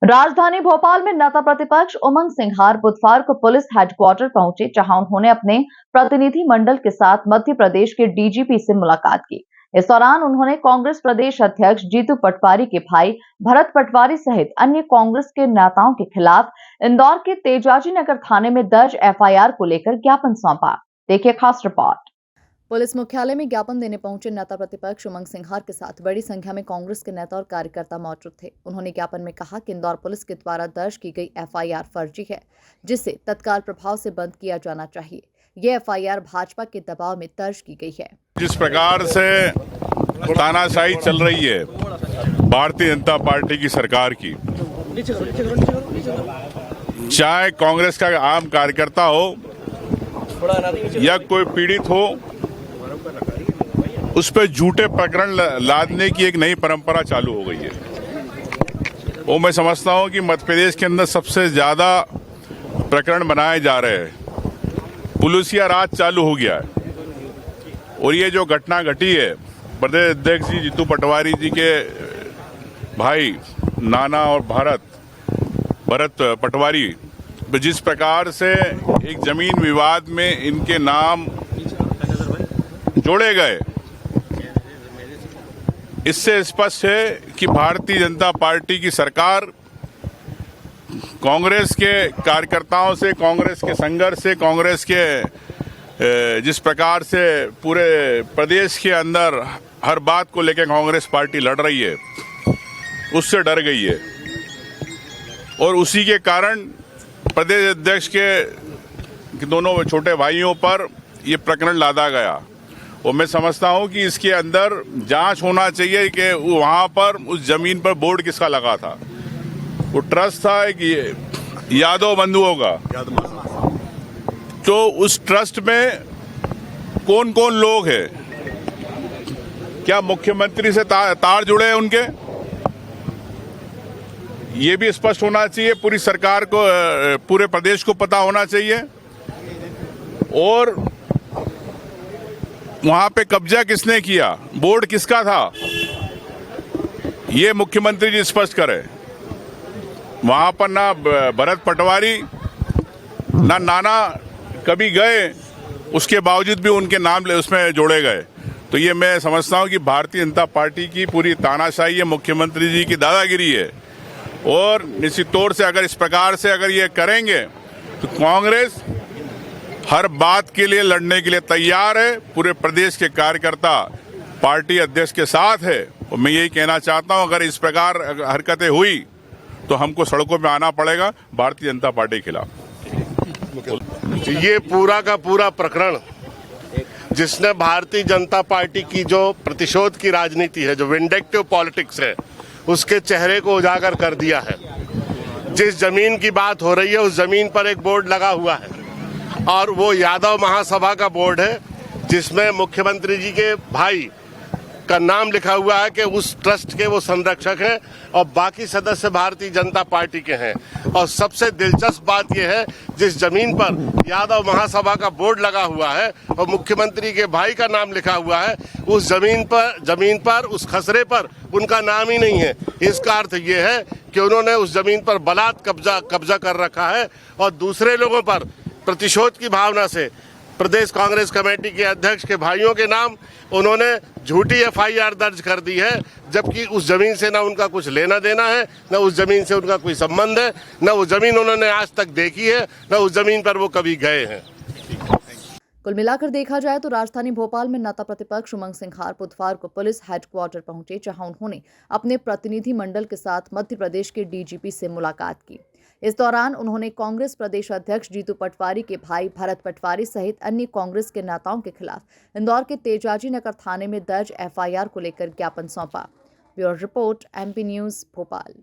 राजधानी भोपाल में नेता प्रतिपक्ष उमंग सिंघार बुधवार को पुलिस हेडक्वार्टर पहुंचे, जहां उन्होंने अपने प्रतिनिधि मंडल के साथ मध्य प्रदेश के डीजीपी से मुलाकात की। इस दौरान उन्होंने कांग्रेस प्रदेश अध्यक्ष जीतू पटवारी के भाई भरत पटवारी सहित अन्य कांग्रेस के नेताओं के खिलाफ इंदौर के तेजाजी नगर थाने में दर्ज एफआईआर को लेकर ज्ञापन सौंपा। देखिए खास रिपोर्ट। पुलिस मुख्यालय में ज्ञापन देने पहुंचे नेता प्रतिपक्ष उमंग सिंघार के साथ बड़ी संख्या में कांग्रेस के नेता और कार्यकर्ता मौजूद थे। उन्होंने ज्ञापन में कहा कि इंदौर पुलिस के द्वारा दर्ज की गई एफआईआर फर्जी है, जिसे तत्काल प्रभाव से बंद किया जाना चाहिए। ये एफआईआर भाजपा के दबाव में दर्ज की गई है। जिस प्रकार से तानाशाही चल रही है भारतीय जनता पार्टी की सरकार की, चाहे कांग्रेस का आम कार्यकर्ता हो या कोई पीड़ित हो, उस पर झूठे प्रकरण लादने की एक नई परंपरा चालू हो गई है। वो मैं समझता हूं कि मध्य प्रदेश के अंदर सबसे ज्यादा प्रकरण बनाए जा रहे हैं। पुलिसिया राज चालू हो गया है और ये जो घटना घटी है, प्रदेश अध्यक्ष जी जीतू पटवारी जी के भाई नाना और भरत पटवारी, जिस प्रकार से एक जमीन विवाद में इनके नाम जोड़े गए, इससे स्पष्ट है कि भारतीय जनता पार्टी की सरकार कांग्रेस के कार्यकर्ताओं से, कांग्रेस के संघर्ष से, कांग्रेस के जिस प्रकार से पूरे प्रदेश के अंदर हर बात को लेकर कांग्रेस पार्टी लड़ रही है, उससे डर गई है और उसी के कारण प्रदेश अध्यक्ष के दोनों छोटे भाइयों पर यह प्रकरण लादा गया। और मैं समझता हूं कि इसके अंदर जांच होना चाहिए कि वहां पर उस जमीन पर बोर्ड किसका लगा था। वो ट्रस्ट था कि यादव बंधुओं का, तो उस ट्रस्ट में कौन कौन लोग हैं, क्या मुख्यमंत्री से तार जुड़े हैं उनके, ये भी स्पष्ट होना चाहिए। पूरी सरकार को, पूरे प्रदेश को पता होना चाहिए। और वहां पे कब्जा किसने किया, बोर्ड किसका था, ये मुख्यमंत्री जी स्पष्ट करें। वहां पर ना भरत पटवारी ना नाना कभी गए, उसके बावजूद भी उनके नाम उसमें जोड़े गए। तो ये मैं समझता हूं कि भारतीय जनता पार्टी की पूरी तानाशाही है, मुख्यमंत्री जी की दादागिरी है। और निश्चित तौर से अगर इस प्रकार से अगर ये करेंगे तो कांग्रेस हर बात के लिए लड़ने के लिए तैयार है। पूरे प्रदेश के कार्यकर्ता पार्टी अध्यक्ष के साथ है और मैं यही कहना चाहता हूं, अगर इस प्रकार हरकतें हुई तो हमको सड़कों में आना पड़ेगा भारतीय जनता पार्टी के खिलाफ। ये पूरा का पूरा प्रकरण जिसने भारतीय जनता पार्टी की जो प्रतिशोध की राजनीति है, जो विंडेक्टिव पॉलिटिक्स है, उसके चेहरे को उजागर कर दिया है। जिस जमीन की बात हो रही है, उस जमीन पर एक बोर्ड लगा हुआ है और वो यादव महासभा का बोर्ड है, जिसमें मुख्यमंत्री जी के भाई का नाम लिखा हुआ है कि उस ट्रस्ट के वो संरक्षक हैं और बाकी सदस्य भारतीय जनता पार्टी के हैं। और सबसे दिलचस्प बात यह है, जिस जमीन पर यादव महासभा का बोर्ड लगा हुआ है और मुख्यमंत्री के भाई का नाम लिखा हुआ है, उस जमीन पर उस खसरे पर उनका नाम ही नहीं है। इसका अर्थ ये है कि उन्होंने उस जमीन पर बलात् कब्जा कर रखा है और दूसरे लोगों पर प्रतिशोध की भावना से प्रदेश कांग्रेस कमेटी के अध्यक्ष के भाइयों के नाम उन्होंने झूठी एफआईआर दर्ज कर दी है, जबकि उस जमीन से ना उनका कुछ लेना देना है, न उस जमीन से उनका कोई संबंध है, न वो जमीन उन्होंने आज तक देखी है, न उस जमीन पर वो कभी गए हैं। कुल मिलाकर देखा जाए तो राजधानी भोपाल में नेता प्रतिपक्ष उमंग सिंघार बुधवार को पुलिस हेडक्वार्टर पहुंचे, जहां उन्होंने अपने प्रतिनिधि मंडल के साथ मध्य प्रदेश के डीजीपी से मुलाकात की। इस दौरान उन्होंने कांग्रेस प्रदेश अध्यक्ष जीतू पटवारी के भाई भरत पटवारी सहित अन्य कांग्रेस के नेताओं के खिलाफ इंदौर के तेजाजी नगर थाने में दर्ज एफआईआर को लेकर ज्ञापन सौंपा। Bureau report, MP news, Bhopal.